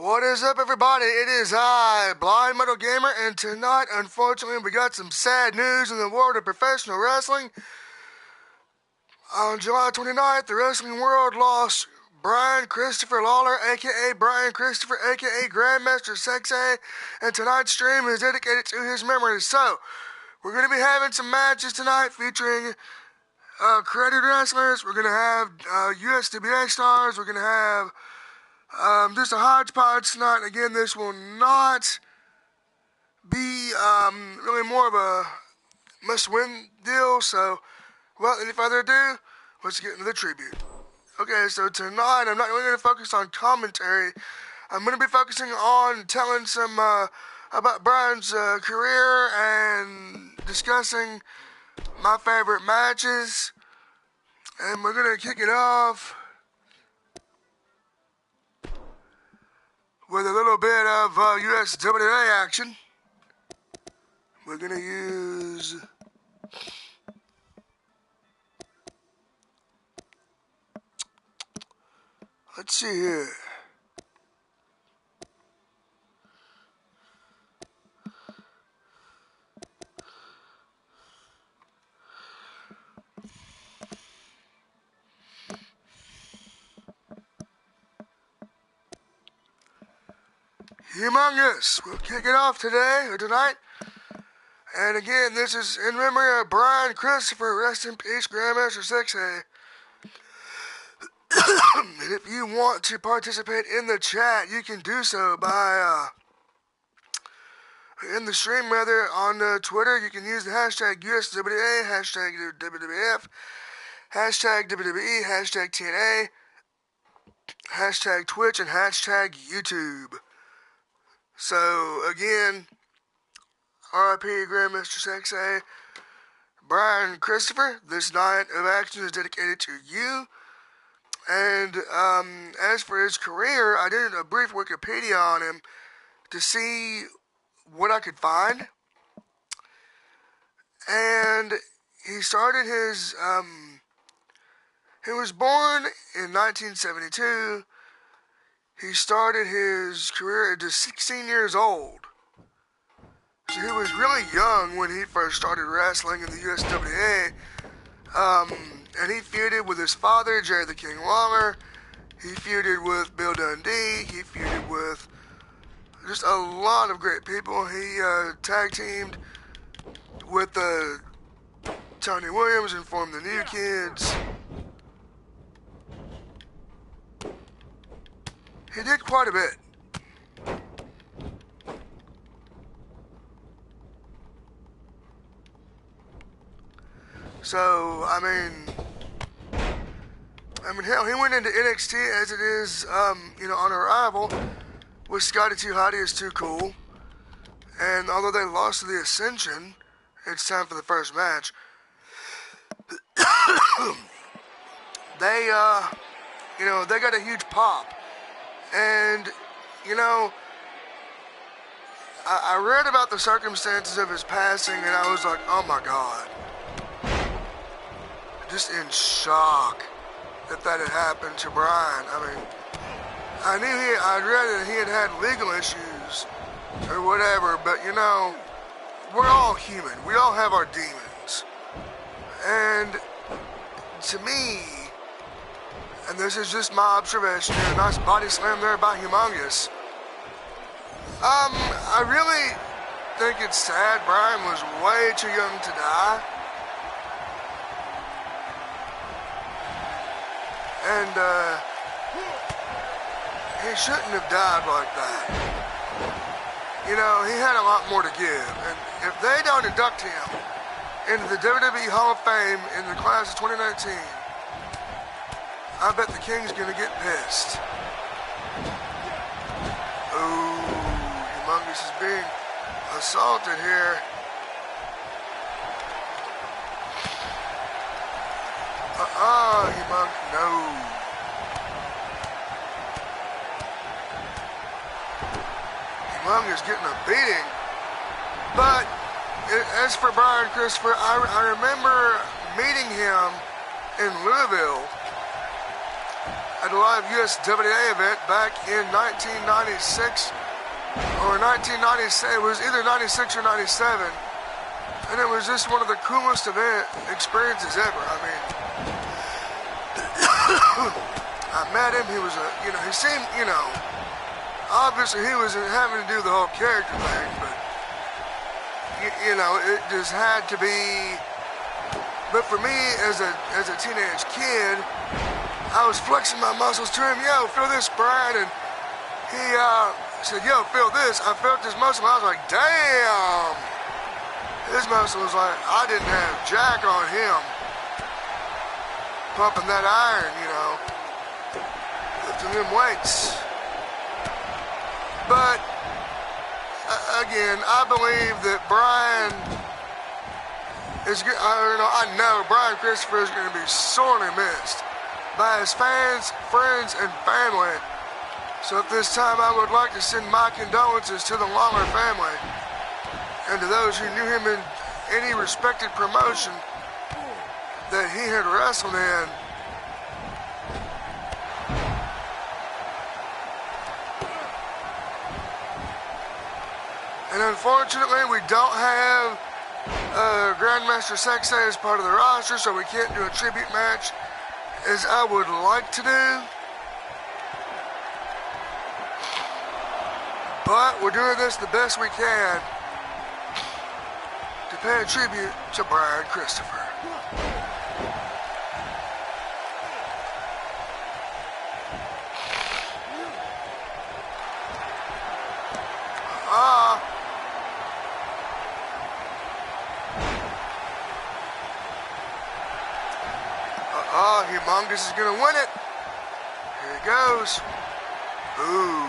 What is up, everybody? It is I, Blind Metal Gamer, and tonight, unfortunately, we got some sad news in the world of professional wrestling. On July 29th, the wrestling world lost Brian Christopher Lawler, aka Brian Christopher, aka Grandmaster Sexay, and tonight's stream is dedicated to his memory. So, we're going to be having some matches tonight featuring credited wrestlers. We're going to have USWA stars. We're going to have just a hodgepodge tonight. Again, this will not be really more of a must-win deal. So, without any further ado, let's get into the tribute. Okay, so tonight I'm not really going to focus on commentary. I'm going to be focusing on telling some about Brian's career and discussing my favorite matches. And we're going to kick it off with a little bit of USWA action. We're going to use let's see here. Humongous. We'll kick it off today or tonight. And again, this is in memory of Brian Christopher. Rest in peace, Grandmaster Sexay. And if you want to participate in the chat, you can do so by in the stream, rather, on Twitter. You can use the hashtag USWA, hashtag WWF, hashtag WWE, hashtag TNA, hashtag Twitch, and hashtag YouTube. So, again, R.I.P. Grandmaster Sexay. Brian Christopher, this night of action is dedicated to you. And as for his career, I did a brief Wikipedia on him to see what I could find. And he started his, he was born in 1972. He started his career at just 16 years old. So he was really young when he first started wrestling in the USWA. And he feuded with his father, Jerry the King Lawler. He feuded with Bill Dundee. He feuded with just a lot of great people. He tag teamed with Tony Williams and formed the New Kids. He did quite a bit. So, I mean, hell, he went into NXT as it is, on arrival with Scotty 2 Hotty is Too Cool. And although they lost to the Ascension, it's time for the first match. They got a huge pop. And, I read about the circumstances of his passing, and I was like, oh my God. Just in shock that had happened to Brian. I mean, I'd read that he had legal issues or whatever, but we're all human. We all have our demons. And to me, and this is just my observation, a nice body slam there by Humongous. I really think it's sad Brian was way too young to die. And, he shouldn't have died like that. He had a lot more to give. And if they don't induct him into the WWE Hall of Fame in the class of 2019, I bet the King's gonna get pissed. Oh, Humongous is being assaulted here. Humongous, no. Humongous getting a beating. But as for Brian Christopher, I remember meeting him in Louisville at a live USWA event back in 1996 or 1997. It was either 96 or 97. And it was just one of the coolest event experiences ever. I mean, I met him. He was he seemed, obviously he was having to do the whole character thing, but, it just had to be. But for me, as a teenage kid, I was flexing my muscles to him. Yo, feel this, Brian. And he said, yo, feel this. I felt his muscle. I was like, damn. His muscle was like, I didn't have jack on him. Pumping that iron, lifting them weights. But, again, I believe that Brian is, I know Brian Christopher is going to be sorely missed by his fans, friends, and family. So at this time, I would like to send my condolences to the Lawler family and to those who knew him in any respected promotion that he had wrestled in. And unfortunately, we don't have Grandmaster Sexay as part of the roster, so we can't do a tribute match as I would like to do. But we're doing this the best we can to pay a tribute to Brian Christopher. Humongous is gonna win it. Here he goes. Ooh.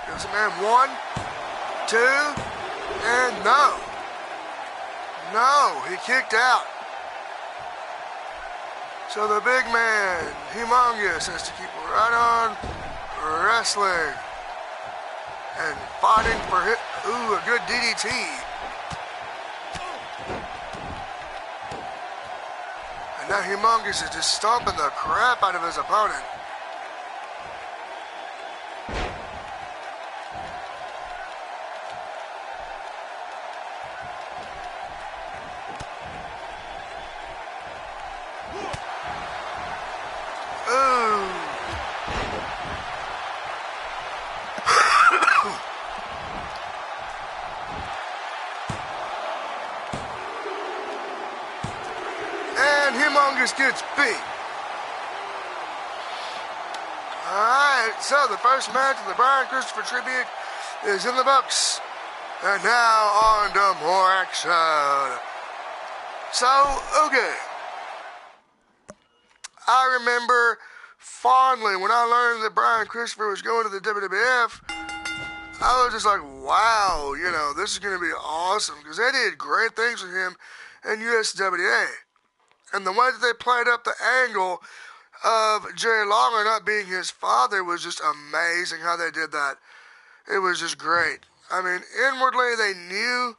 Goes a man. 1, 2, and no. No, he kicked out. So the big man, Humongous, has to keep right on wrestling and fighting for hit. Ooh, a good DDT. And now Humongous is just stomping the crap out of his opponent. Humongous gets beat. Alright, so the first match of the Brian Christopher tribute is in the books. And now on to more action. So, okay. I remember fondly when I learned that Brian Christopher was going to the WWF, I was just like, wow, this is going to be awesome. Because they did great things with him in USWA. And the way that they played up the angle of Jerry Lawler not being his father was just amazing how they did that. It was just great. I mean, inwardly they knew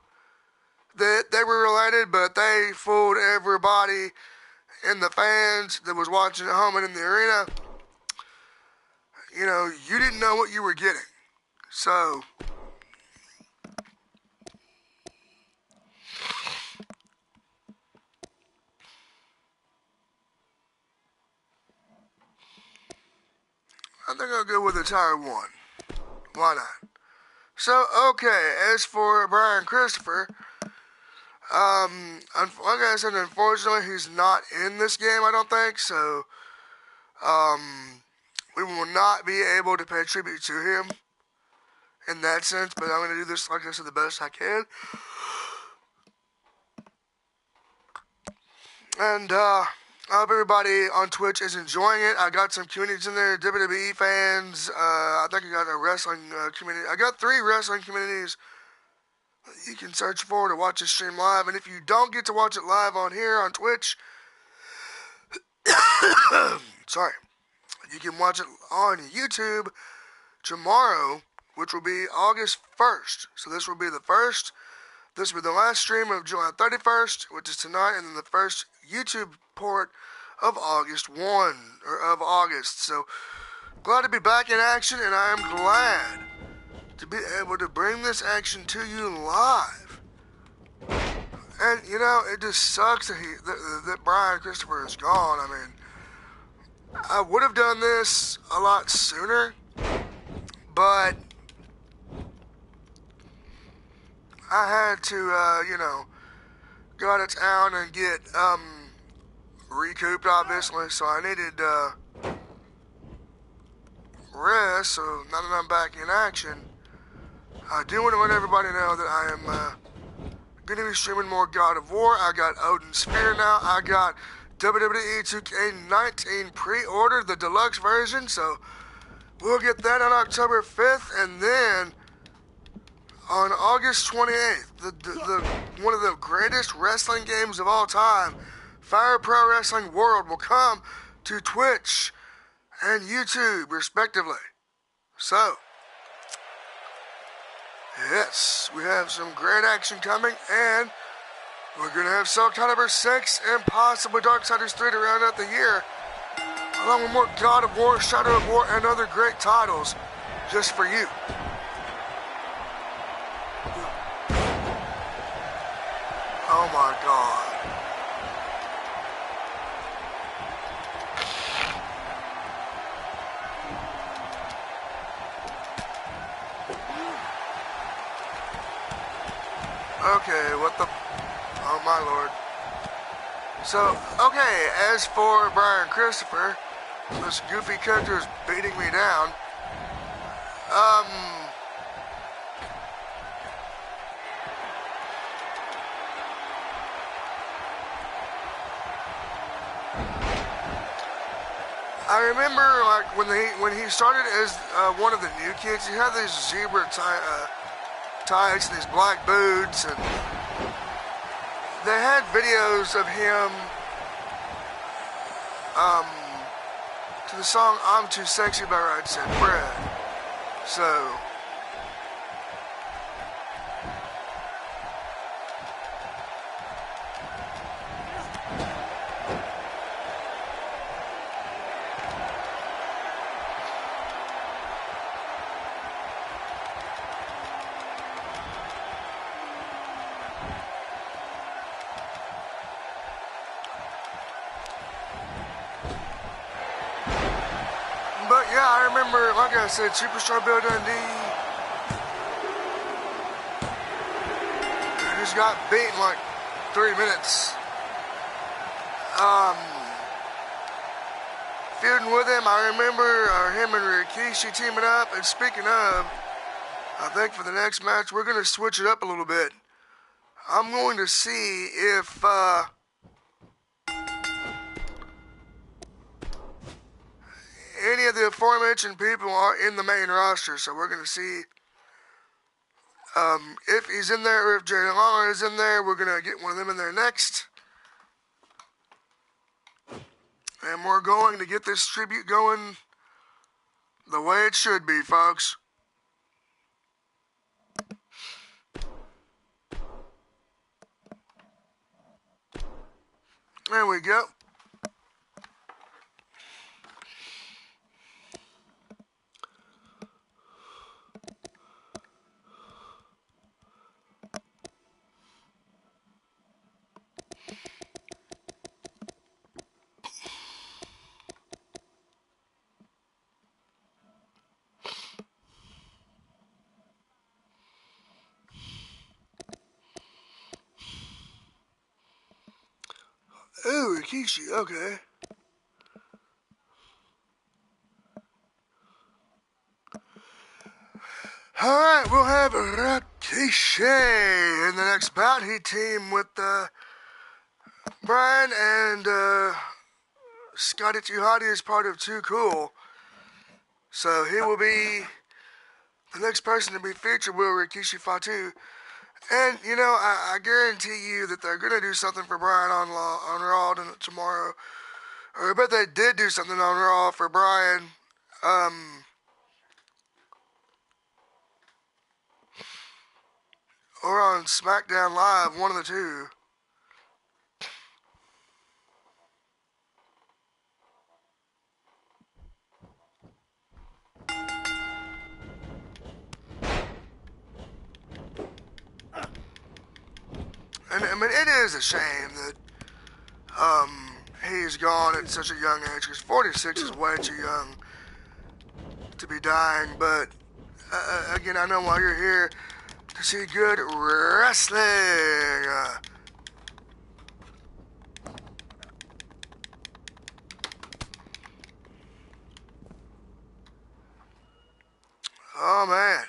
that they were related, but they fooled everybody in the fans that was watching at home and in the arena. You didn't know what you were getting. So I think I'll go with the Tire 1. Why not? So, okay, as for Brian Christopher, like I said, unfortunately, he's not in this game, I don't think, so, we will not be able to pay tribute to him in that sense, but I'm going to do this, like I said, the best I can. And, I hope everybody on Twitch is enjoying it. I got some communities in there, WWE fans. I think I got a wrestling community. I got 3 wrestling communities you can search for to watch this stream live. And if you don't get to watch it live on here on Twitch, sorry, you can watch it on YouTube tomorrow, which will be August 1st. So this will be the first This will be the last stream of July 31st, which is tonight, and then the first YouTube port of August 1, or of August. So, glad to be back in action, and I am glad to be able to bring this action to you live. And, you know, it just sucks that Brian Christopher is gone. I mean, I would have done this a lot sooner, but I had to, go out of town and get, recouped, obviously, so I needed, rest, so now that I'm back in action, I do want to let everybody know that I am, going to be streaming more God of War. I got Odin Sphere now. I got WWE 2K19 pre-ordered, the deluxe version, so we'll get that on October 5th, and then on August 28th, the one of the greatest wrestling games of all time, Fire Pro Wrestling World, will come to Twitch and YouTube, respectively. So, yes, we have some great action coming, and we're going to have Soul Calibur 6 and possibly Darksiders 3 to round out the year, along with more God of War, Shadow of War, and other great titles just for you. Oh my God. Okay, what the... Oh my Lord. So, okay, as for Brian Christopher, this goofy character is beating me down. I remember, like, when he started as one of the new kids, he had these zebra tights and these black boots, and they had videos of him to the song "I'm Too Sexy" by Right Said Fred. So, but yeah, I remember, like I said, Superstar Bill Dundee, he just got beat in like 3 minutes. Feuding with him, I remember him and Rikishi teaming up, and speaking of, I think for the next match, we're going to switch it up a little bit. I'm going to see if, any of the aforementioned people are in the main roster, so we're going to see if he's in there or if Jerry Lawler is in there. We're going to get one of them in there next. And we're going to get this tribute going the way it should be, folks. There we go. Ooh, Rikishi, okay. Alright, we'll have Rikishi in the next bout. He teamed with Brian and Scotty Too Hottie is part of Too Cool. So he will be the next person to be featured, will Rikishi Fatu. And, you know, I guarantee you that they're going to do something for Brian on Raw tomorrow. Or I bet they did do something on Raw for Brian. or on SmackDown Live, one of the two. And I mean, it is a shame that he's gone at such a young age, because 46 is way too young to be dying. But again, I know why you're here, to see good wrestling. Oh man.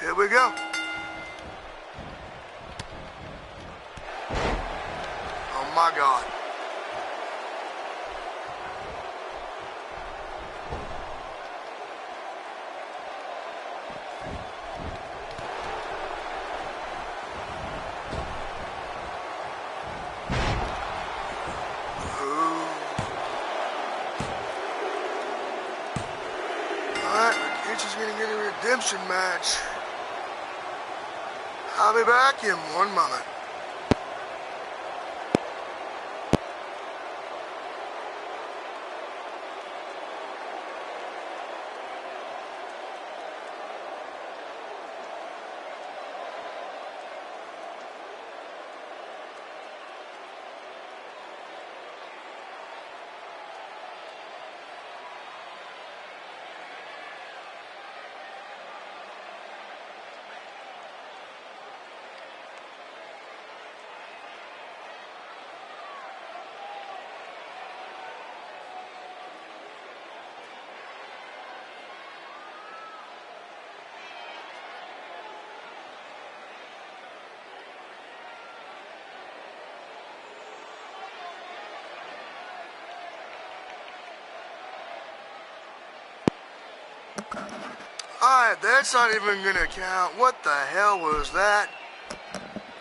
Here we go. Oh my God. Alright, Rikishi's gonna get a redemption match. I'll be back in one moment. Alright, that's not even gonna count. What the hell was that?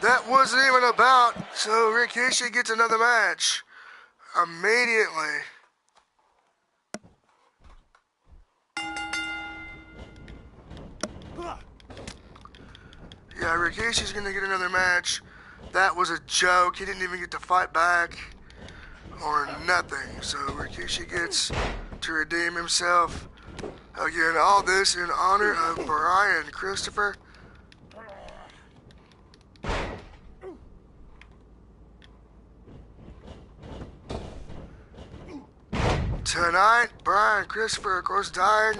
That wasn't even about. So Rikishi gets another match immediately. Yeah, Rikishi's gonna get another match. That was a joke. He didn't even get to fight back or nothing. So Rikishi gets to redeem himself. Again, all this in honor of Brian Christopher. Tonight, Brian Christopher, of course, dying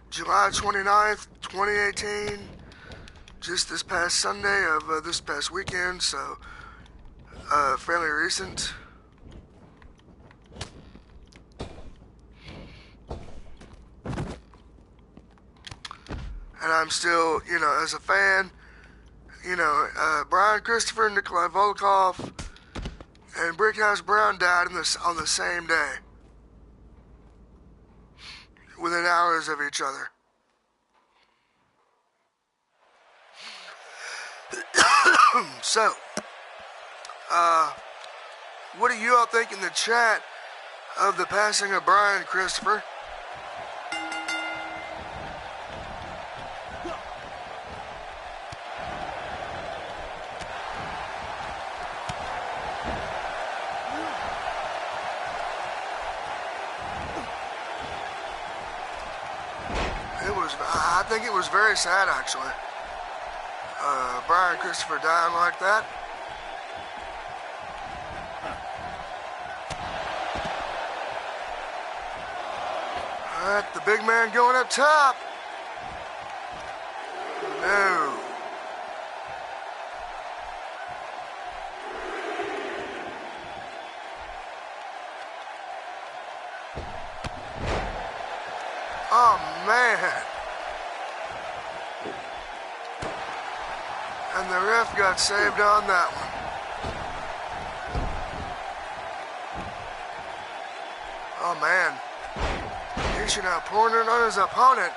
July 29th, 2018. Just this past Sunday of this past weekend, so fairly recent. And I'm still, as a fan, Brian Christopher, Nikolai Volkov, and Brickhouse Brown died on the same day, within hours of each other. So, what do you all think in the chat of the passing of Brian Christopher? I think it was very sad, actually. Brian Christopher dying like that. Alright, the big man going up top. No. Oh, man. And the ref got saved on that one. Oh, man. He should have poured it on his opponent.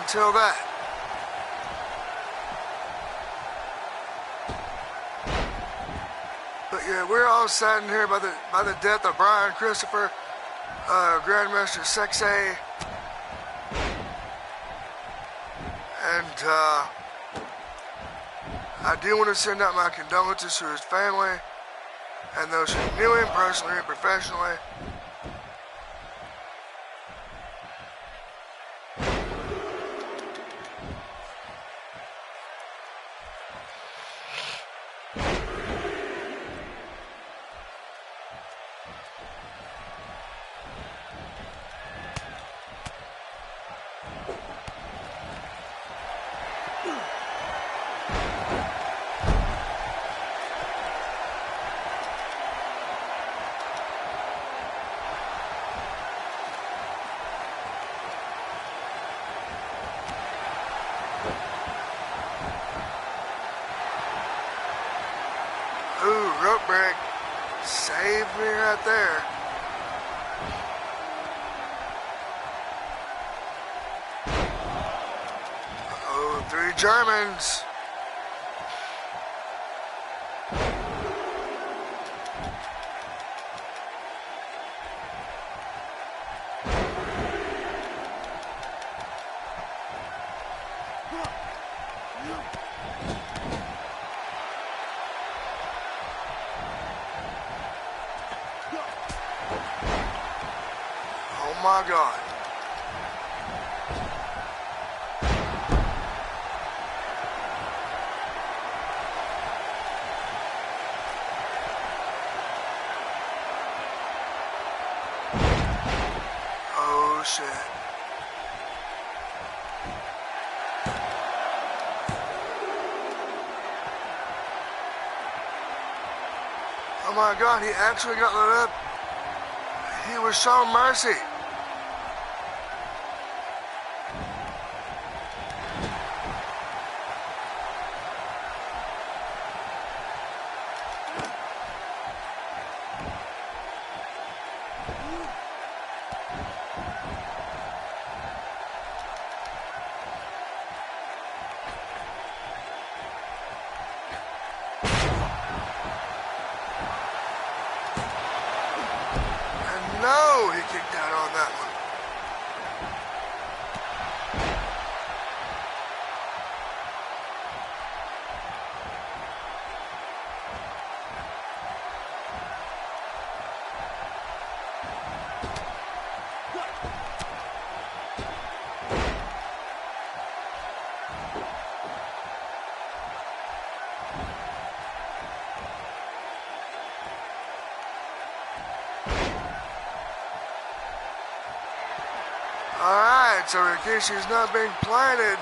until that. But yeah, we're all saddened here by the death of Brian Christopher, Grandmaster Sexay, and I do want to send out my condolences to his family and those who knew him personally and professionally. Ooh, rope break. Saved me right there. Oh, 3 Germans. Oh my God. Oh shit. Oh my God, he actually got lit up. He was shown mercy. No, he kicked out on that one. Alright, so Rikishi's not being planted.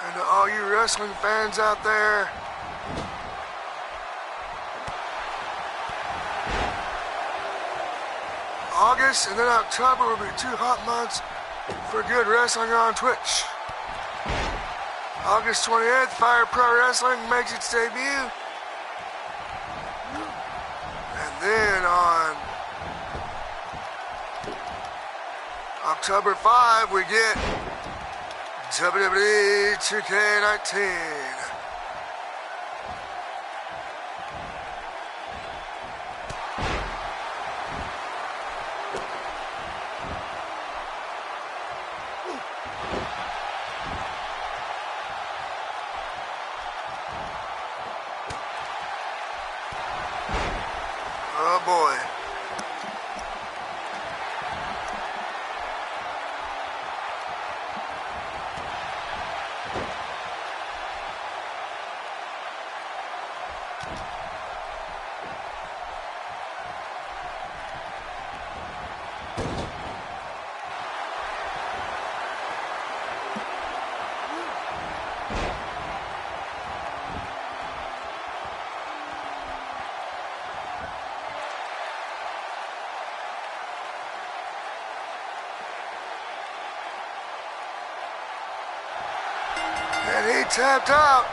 And to all you wrestling fans out there, August and then October will be 2 hot months for good wrestling on Twitch. August 28th, Fire Pro Wrestling makes its debut. And then on October 5, we get WWE 2K19. Oh boy. And he tapped out.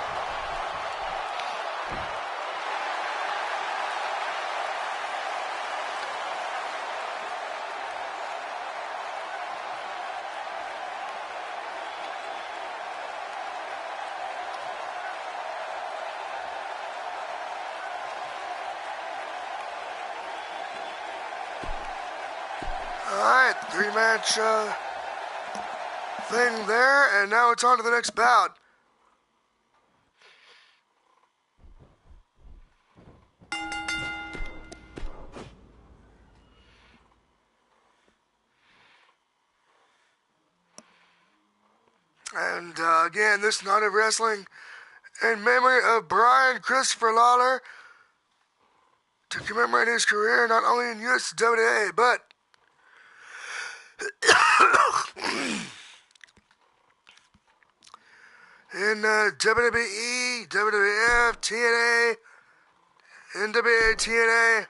Alright, three-match thing there, and now it's on to the next bout. And again, this night of wrestling in memory of Brian Christopher Lawler, to commemorate his career not only in USWA, but in WWE, WWF, TNA, NWA, TNA.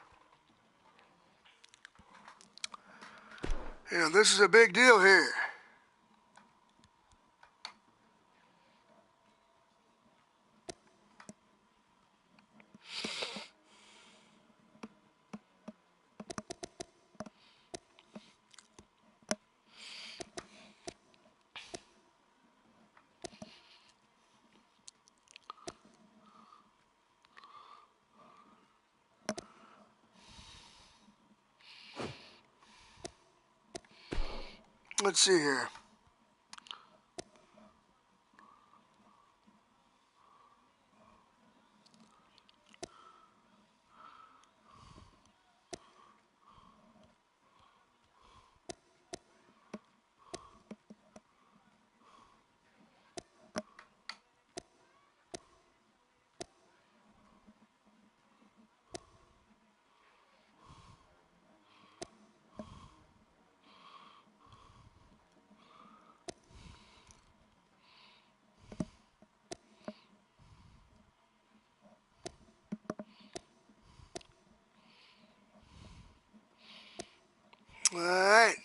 You know, this is a big deal here. Let's see here. All right.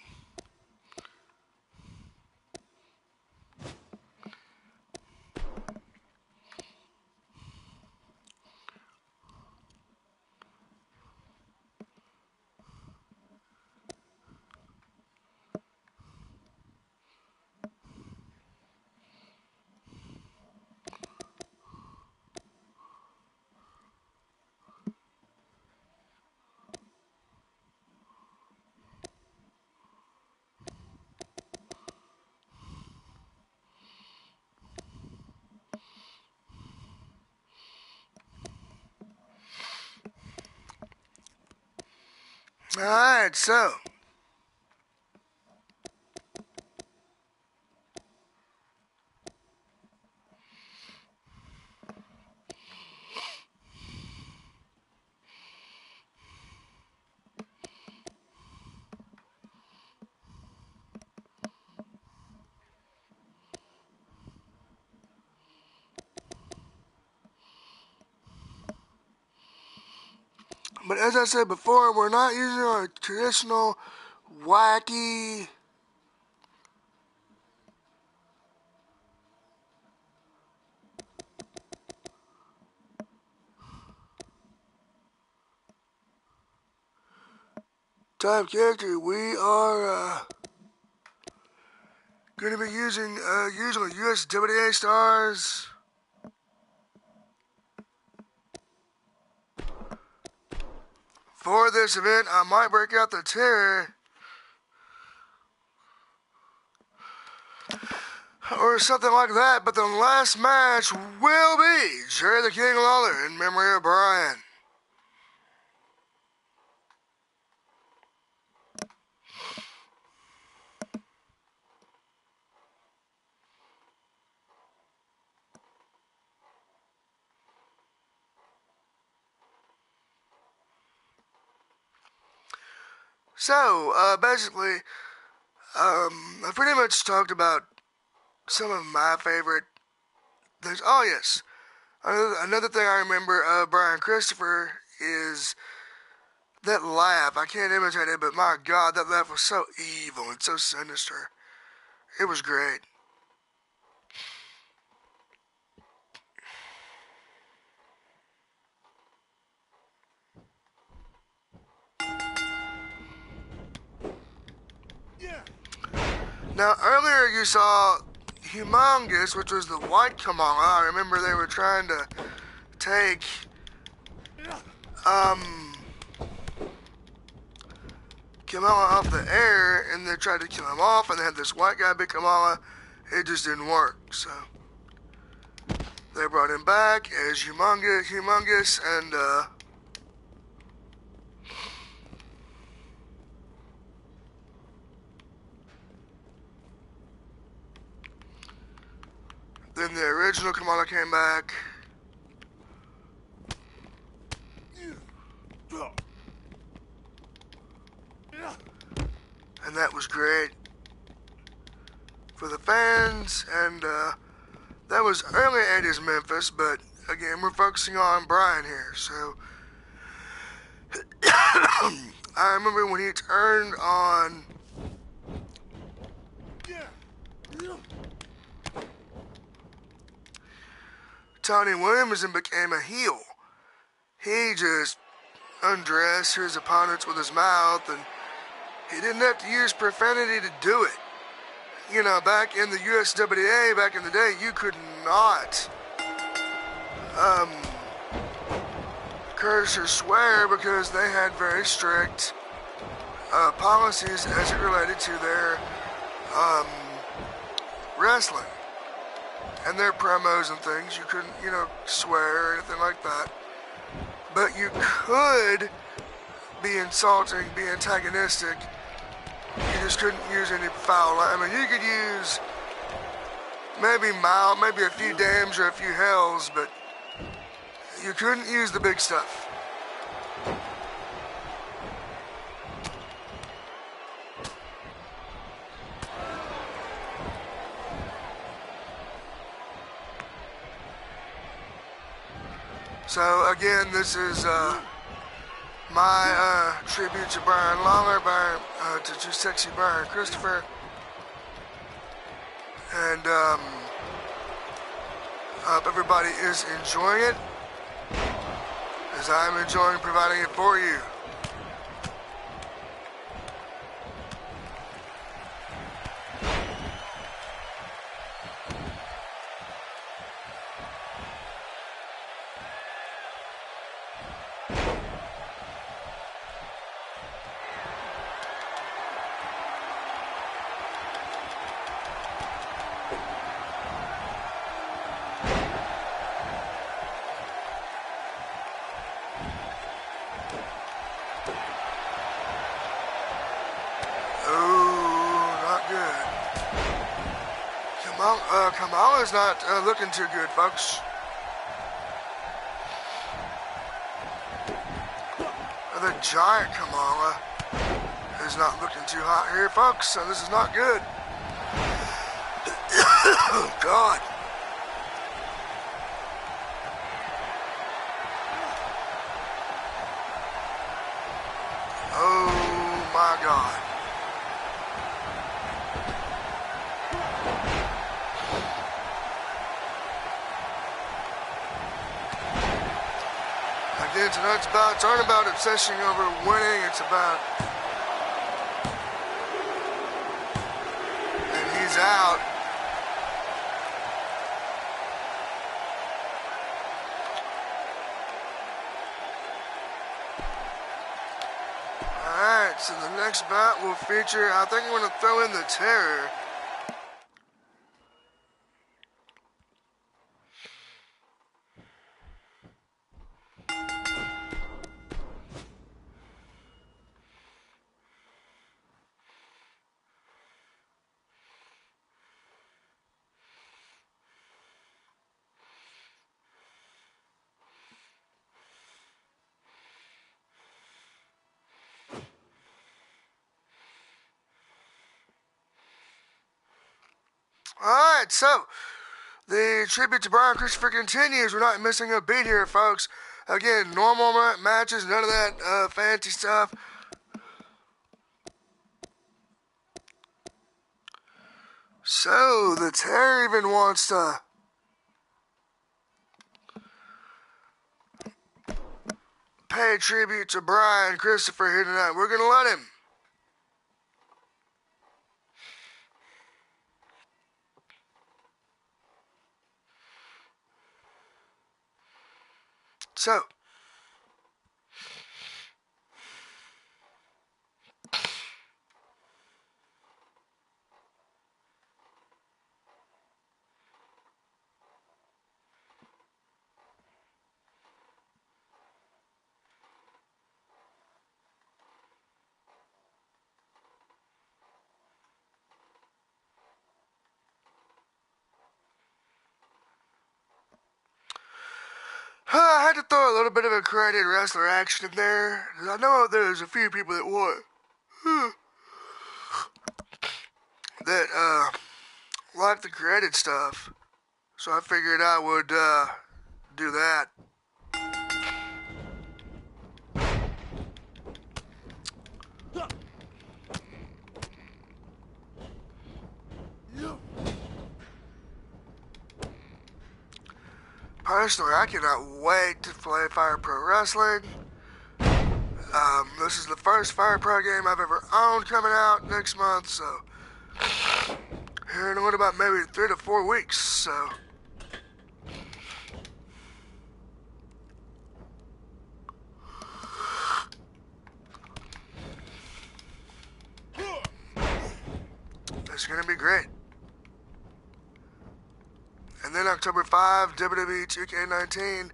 All right, so but as I said before, we're not using our traditional wacky type character. We are going to be using usually USWA stars. For this event, I might break out the Terror or something like that, but the last match will be Jerry the King Lawler in memory of Brian. So, basically, I pretty much talked about some of my favorite things. Oh, yes. Another thing I remember of Brian Christopher is that laugh. I can't imitate it, but my God, that laugh was so evil and so sinister. It was great. Now, earlier you saw Humongous, which was the white Kamala. I remember they were trying to take, Kamala off the air, and they tried to kill him off, and they had this white guy beat Kamala. It just didn't work, so they brought him back as Humongous, and then the original Kamala came back. And that was great for the fans, and that was early 80s Memphis, but again, we're focusing on Brian here, so I remember when he turned on Tony Williams and became a heel. He just undressed his opponents with his mouth, and he didn't have to use profanity to do it. You know, back in the USWA, back in the day, you could not curse or swear because they had very strict policies as it related to their wrestling and their promos and things. You couldn't, you know, swear or anything like that. But you could be insulting, be antagonistic. You just couldn't use any foul. I mean, you could use maybe mild, maybe a few dams or a few hells, but you couldn't use the big stuff. So again, this is my tribute to Brian Lawler, to Too Sexy Brian Christopher, and hope everybody is enjoying it, as I'm enjoying providing it for you. Kamala's not looking too good, folks. The giant Kamala is not looking too hot here, folks, so this is not good. Oh, God. Oh, my God. Again, tonight's bouts aren't about obsessing over winning, it's about... And he's out. Alright, so the next bout will feature, I think I'm going to throw in the Terror. Alright, so the tribute to Brian Christopher continues. We're not missing a beat here, folks. Again, normal matches, none of that fancy stuff. So, the Terror even wants to pay tribute to Brian Christopher here tonight. We're going to let him. So, had to throw a little bit of accredited wrestler action in there, because I know there's a few people that want that like the created stuff. So I figured I would do that. Personally, I cannot wait to play Fire Pro Wrestling. This is the first Fire Pro game I've ever owned coming out next month, so here in what about maybe 3 to 4 weeks, so it's gonna be great. And then October 5, WWE 2K19.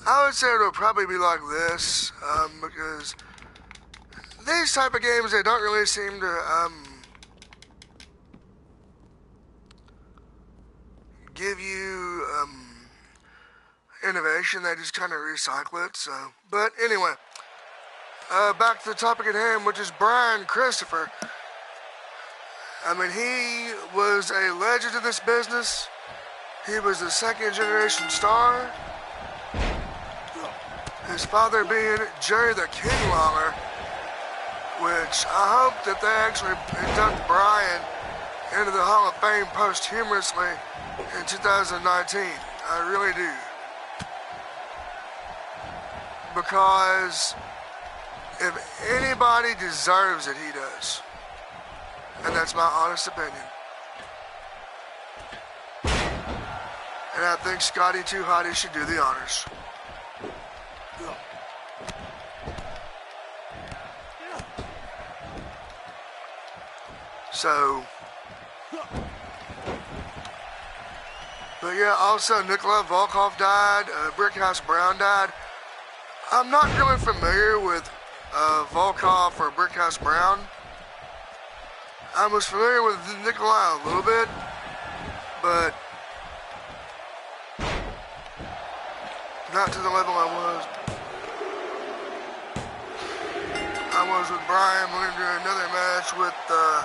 I would say it'll probably be like this, because these type of games, they don't really seem to give you innovation. They just kind of recycle it. So, but anyway, back to the topic at hand, which is Brian Christopher. I mean, he was a legend in this business. He was a second generation star. His father being Jerry the King Lawler, which I hope that they actually induct Brian into the Hall of Fame posthumously in 2019. I really do. Because if anybody deserves it, he does. And that's my honest opinion. And I think Scotty 2 Hotty should do the honors. So, but yeah, also Nikolai Volkov died, Brickhouse Brown died. I'm not really familiar with Volkov or Brickhouse Brown. I was familiar with Nikolai a little bit, but not to the level I was with Brian. We're going to do another match with the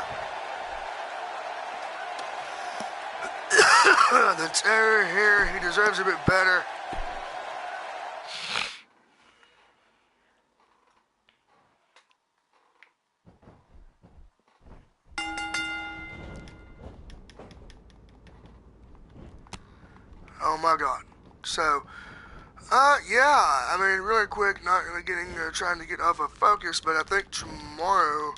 Terror here. He deserves a bit better. Oh my God. So, yeah, I mean, really quick, not really trying to get off of focus, but I think tomorrow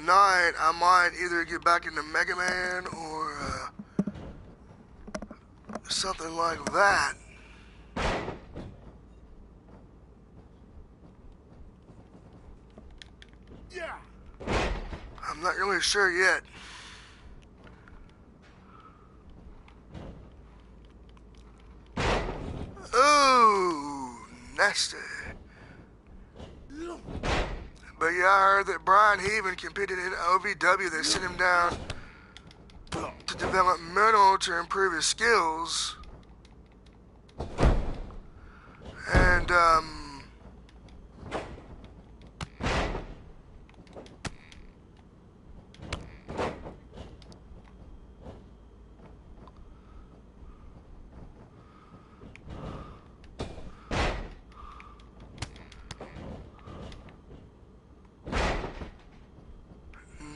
night I might either get back into Mega Man or something like that. Yeah. I'm not really sure yet. Ooh, nasty. But yeah, I heard that Brian Heaven competed in OVW. They sent him down to developmental to improve his skills. And,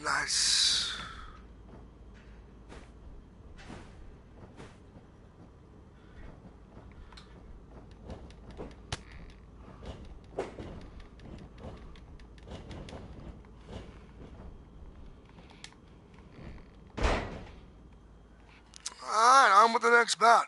nice. Alright, on with the next bout.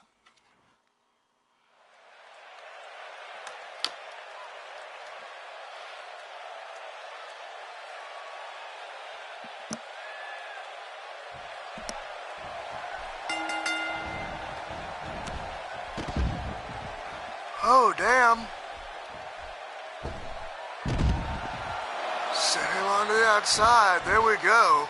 Oh, damn. Send him onto the outside. There we go.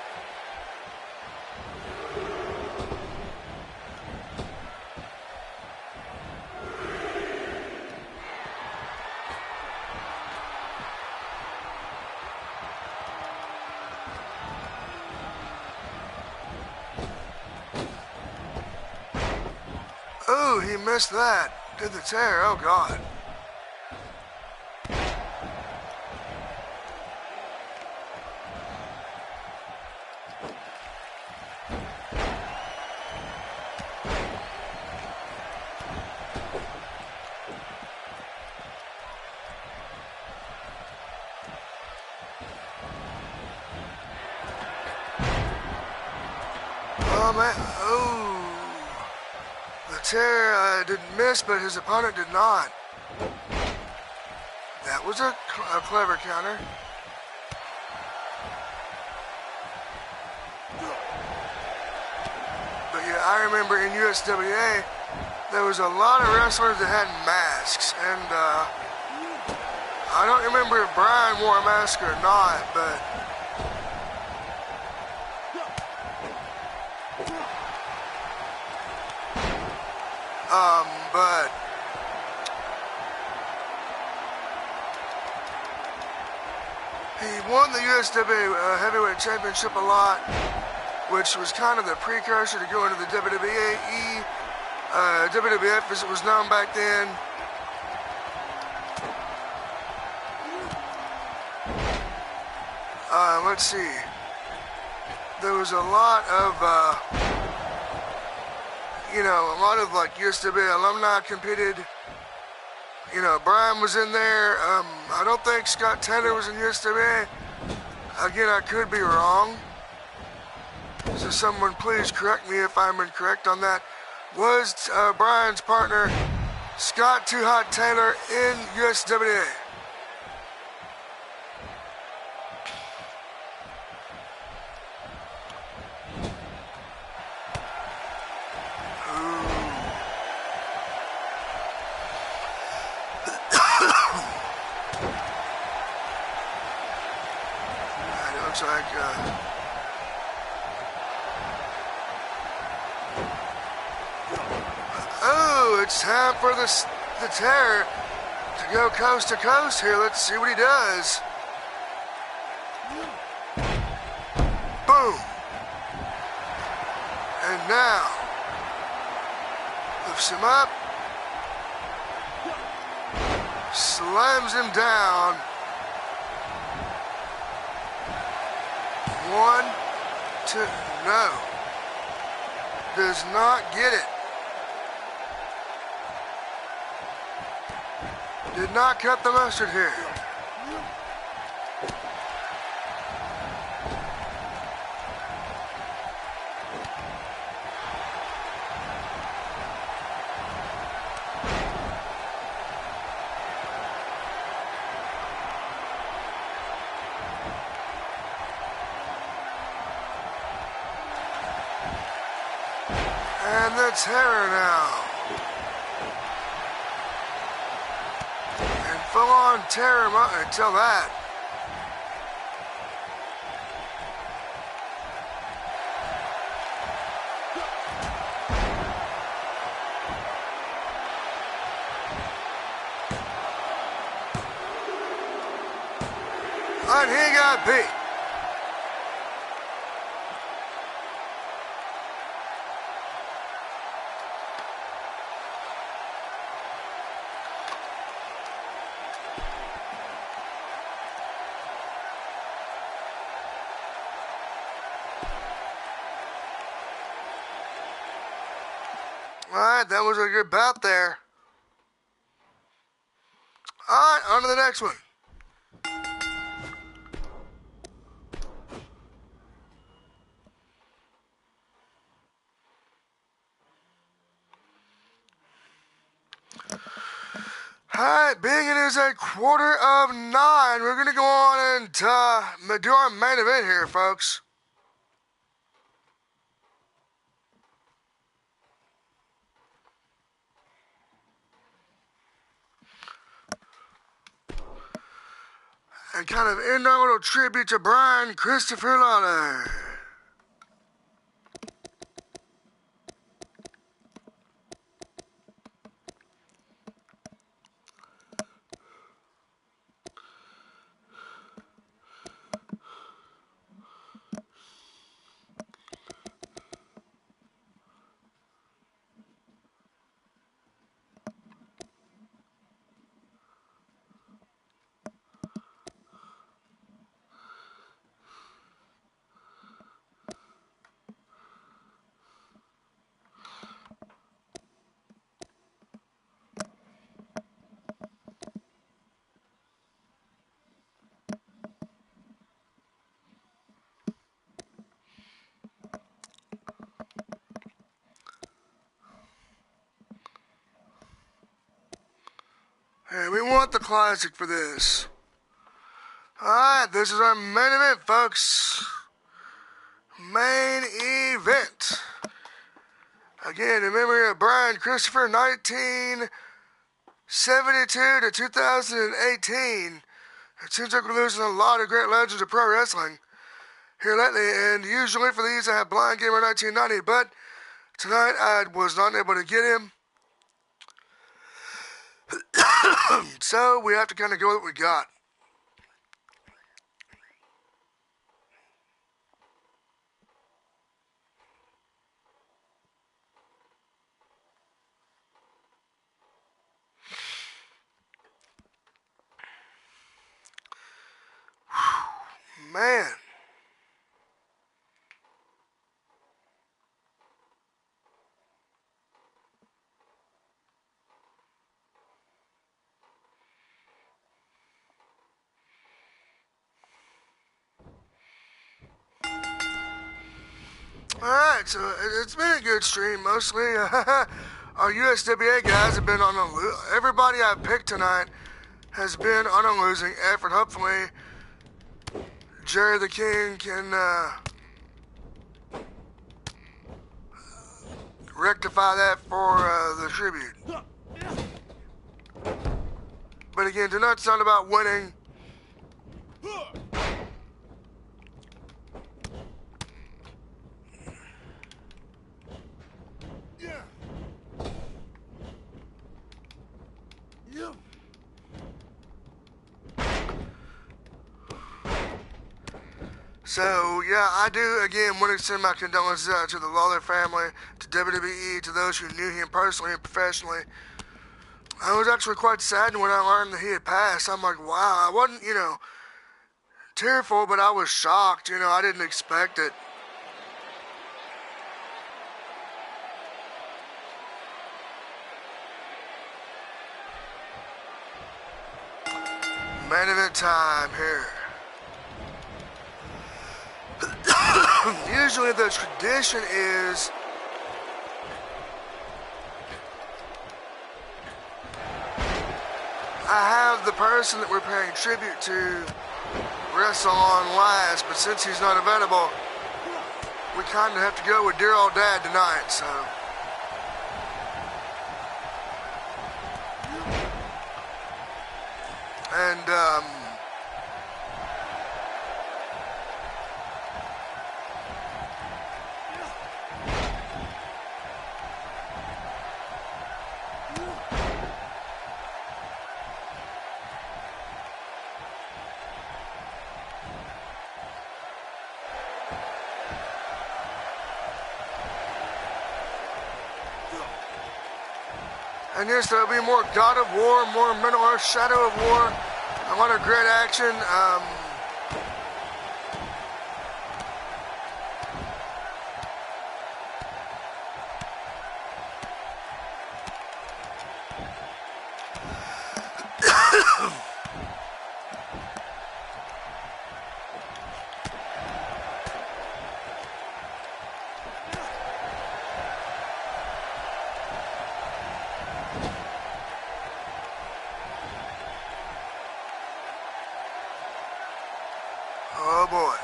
Ooh, he missed that. Did the tear, oh God. Oh man, oh. The tear didn't miss, but his opponent did not. That was a clever counter. But yeah, I remember in USWA, there was a lot of wrestlers that had masks, and I don't remember if Brian wore a mask or not, but he won the USWA Heavyweight Championship a lot, which was kind of the precursor to going to the WWE, WWF as it was known back then. Let's see. There was a lot of, a lot of like USWA alumni competed. You know, Brian was in there. I don't think Scott Taylor was in USWA. Again, I could be wrong. So someone please correct me if I'm incorrect on that. Was Brian's partner Scott Too Hot Taylor in USWA? Oh, it's time for the tear to go coast to coast here. Let's see what he does. Boom. And now, lifts him up, slams him down. 1, 2, no. Does not get it. Did not cut the mustard here. And the terror now. And full on terror until that. And he got beat. Alright, that was a good bout there. Alright, on to the next one. Alright, being it is 9:15, we're going to go on and do our main event here, folks. And kind of end our little tribute to Brian Christopher Lawler. And we want the classic for this. Alright, this is our main event, folks. Main event. Again, in memory of Brian Christopher, 1972 to 2018. It seems like we're losing a lot of great legends of pro wrestling here lately, and usually for these I have Blind Gamer 1990, but tonight I was not able to get him. So we have to kind of go with what we got. Man. Alright, so it's been a good stream mostly. Our USWA guys have been on a everybody I picked tonight has been on a losing effort. Hopefully Jerry the King can rectify that for the tribute. But again, tonight's not about winning. So, yeah, I do, again, want to send my condolences out to the Lawler family, to WWE, to those who knew him personally and professionally. I was actually quite saddened when I learned that he had passed. I'm like, wow, I wasn't, tearful, but I was shocked. I didn't expect it. Main event time here. Usually the tradition is I have the person that we're paying tribute to wrestle on last, but since he's not available, we kind of have to go with dear old dad tonight, so. And, yes, there'll be more God of War, more Middle Earth Shadow of War, a lot of great action. Oh boy.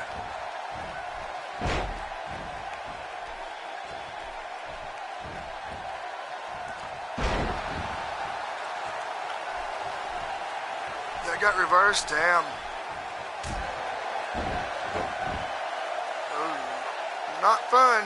That got reversed, damn. Oh, not fun.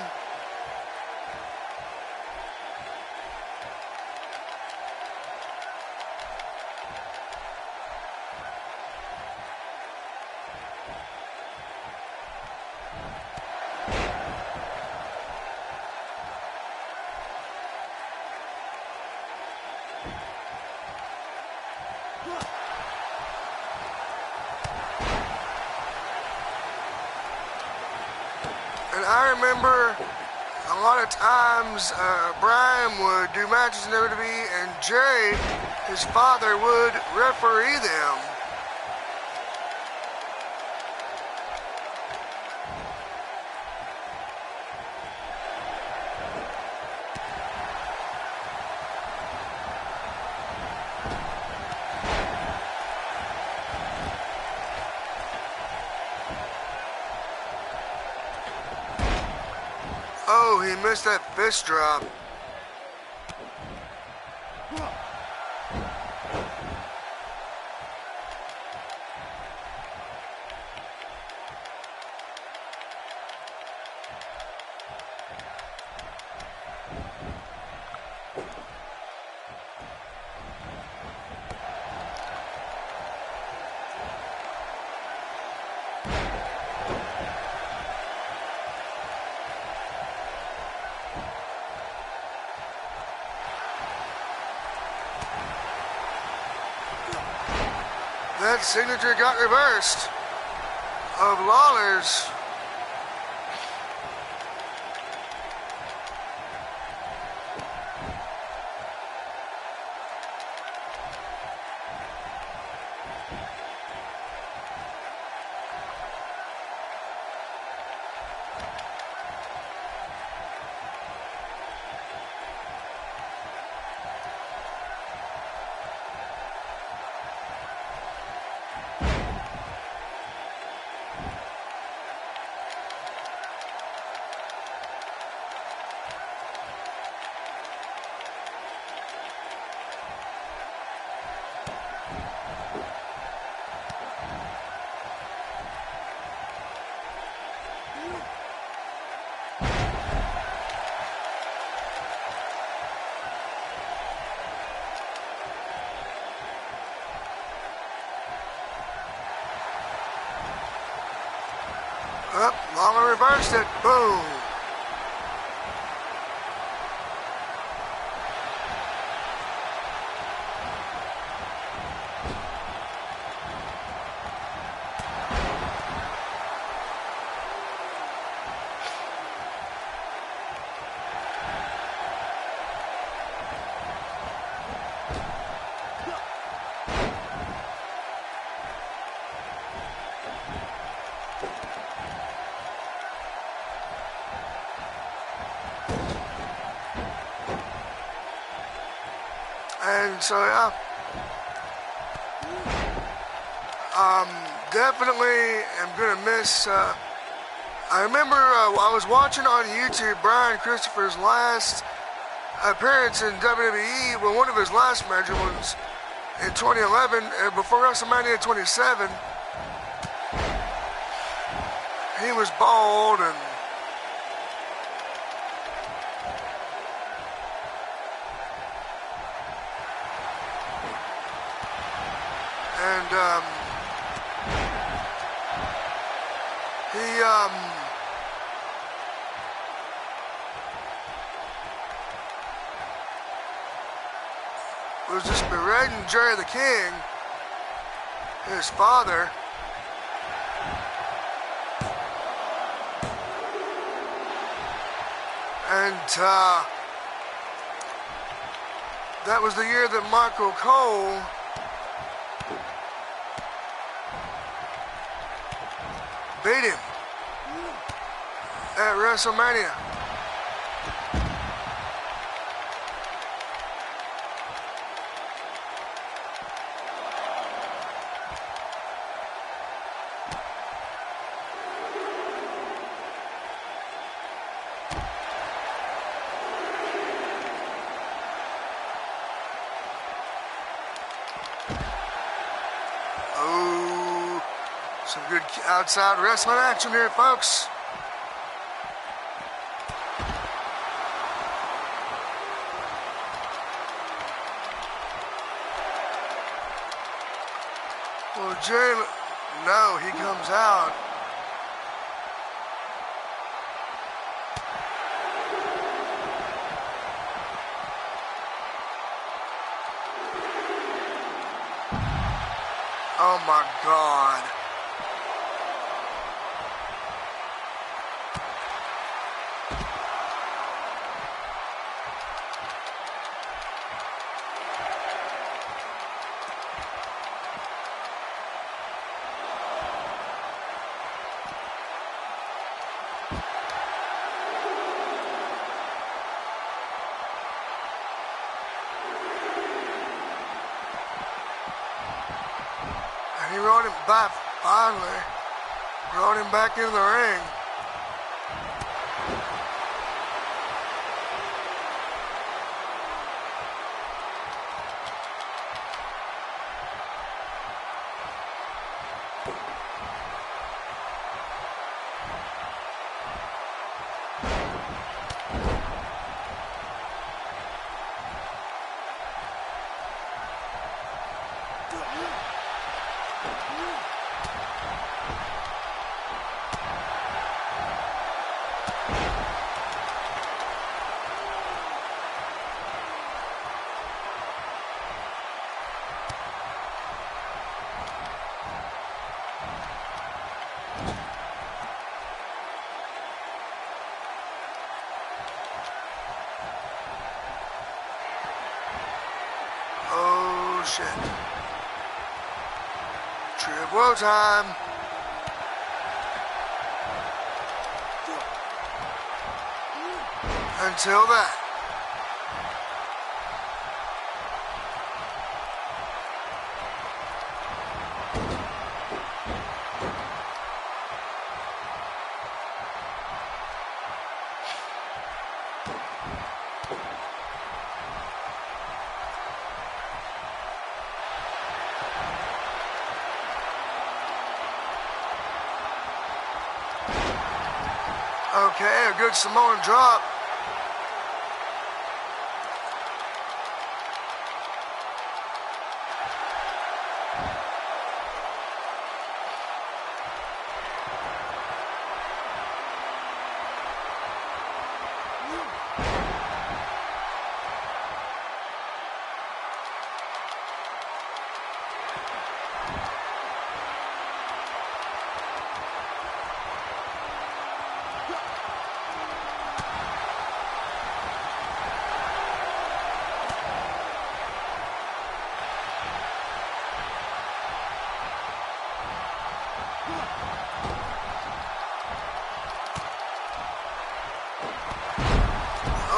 And I remember a lot of times Brian would do matches in WWE and Jerry, his father, would referee them. Oh, he missed that fist drop. That signature got reversed of Lawler's. Up, Lawler reversed it. Boom. And so, yeah, definitely am gonna miss. I remember I was watching on YouTube Brian Christopher's last appearance in WWE. Well, one of his last matches was in 2011, before WrestleMania 27. He was bald and he was just berating Jerry the King, his father. And that was the year that Michael Cole beat him at WrestleMania. Oh, some good outside wrestling action here, folks. Well, Jerry, no, he comes out. Oh my God. And he rode him back, finally. Rode him back into the ring. Whoa time. Until that. Okay, a good Samoan drop.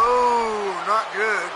Oh, not good.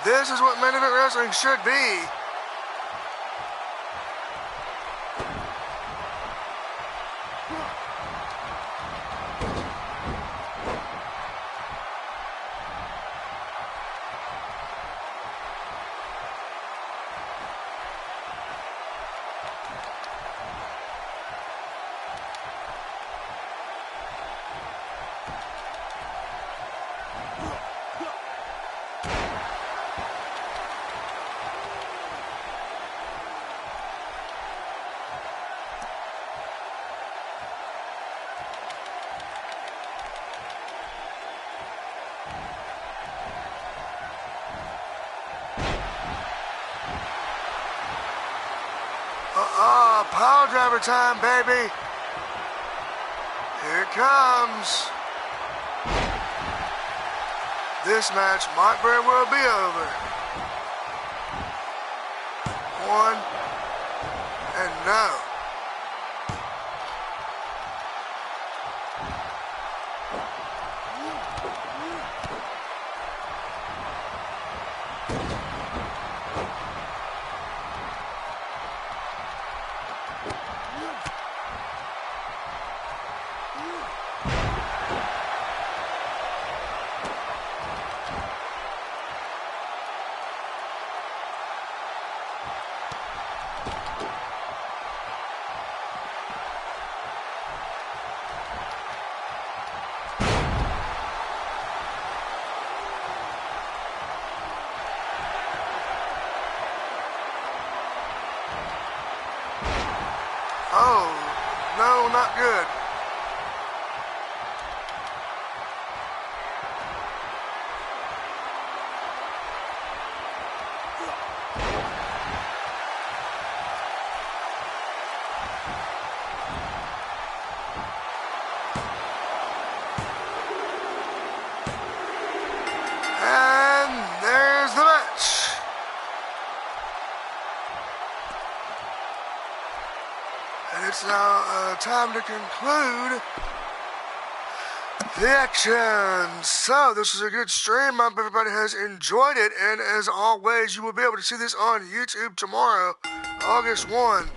This is what main event wrestling should be. Power driver time, baby. Here it comes. This match might very well be over. 1 and no. Oh, no, not good. And there's the match. And it's now time to conclude the action. So this was a good stream. I hope everybody has enjoyed it. And as always, you will be able to see this on YouTube tomorrow, August 1.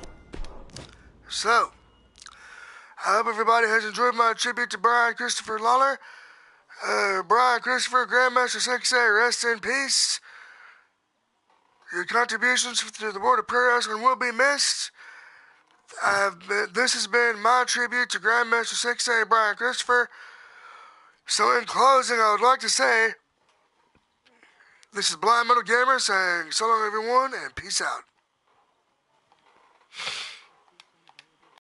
So, I hope everybody has enjoyed my tribute to Brian Christopher Lawler. Brian Christopher, Grandmaster Sensei, rest in peace. Your contributions to the world of pro wrestling will be missed. This has been my tribute to Grandmaster Sensei Brian Christopher. So in closing, I would like to say, this is Blind Metal Gamer saying so long everyone and peace out.